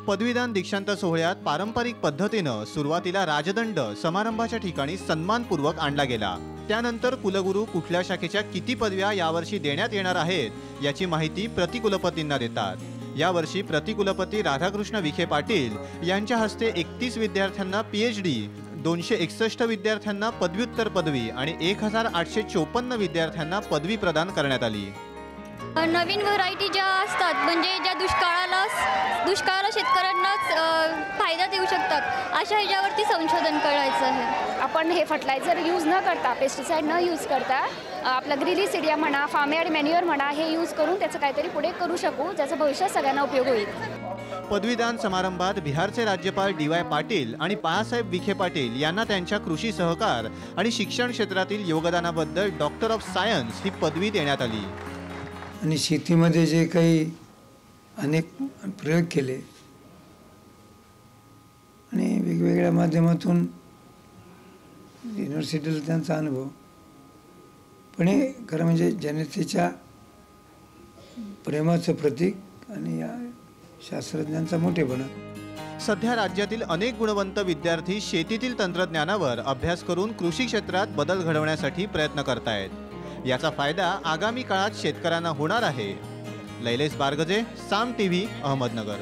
पदवीदान दीक्षांत सोहळ्यात पारंपरिक पद्धतीनं सुरुवातीला राजदंड समारंभाच्या ठिकाणी सन्मानपूर्वक आणला गेला। त्यानंतर कुलगुरू कुठल्या शाखेच्या किती पदव्या यावर्षी देण्यात येणार आहेत याची माहिती प्रतिकुलपतींना देतात। यावर्षी प्रतिकुलपती राधाकृष्ण विखे पाटील यांच्या हस्ते 31 विद्यार्थ्यांना PhD, 261 विद्यार्थ्यांना पदव्युत्तर पदवी आणि 1854 विद्यार्थ्यांना पदवी प्रदान करण्यात आली। नवीन व्हरायटी ज्या असतात म्हणजे ज्या दुष्काळाला शेतकऱ्यांनाच फायदा देऊ शकतात अशा ह्याच्यावरती संशोधन करायचं आहे। आपण हे फर्टिलायझर यूज न करता, पेस्टिसाइड न यूज करता आपला ग्रिलिसिडिया म्हणा, फार्मयार्ड मॅन्युअर म्हणा हे यूज करून त्याचं काहीतरी पुढे करू शकू, ज्याचा भविष्यात सगळ्यांना उपयोग होईल। पदवीदान समारंभात बिहारचे राज्यपाल DY पाटील आणि बाळासाहेब विखे पाटील यांना त्यांच्या कृषी सहकार आणि शिक्षण क्षेत्रातील योगदानाबद्दल डॉक्टर ऑफ सायन्स ही पदवी देण्यात आली। आणि शेतीमध्ये जे काही अनेक प्रयोग केले आणि वेगवेगळ्या माध्यमातून युनिव्हर्सिटीला त्यांचा अनुभव, पण हे खरं म्हणजे जनतेच्या प्रेमाचं प्रतीक आणि या शास्त्रज्ञांचा मोठेपणा। सध्या राज्यातील अनेक गुणवंत विद्यार्थी शेतीतील तंत्रज्ञानावर अभ्यास करून कृषी क्षेत्रात बदल घडवण्यासाठी प्रयत्न करतायत। याचा फायदा आगामी काळात शेतकऱ्यांना होणार आहे। लैलेश बारगजे, साम TV, अहमदनगर।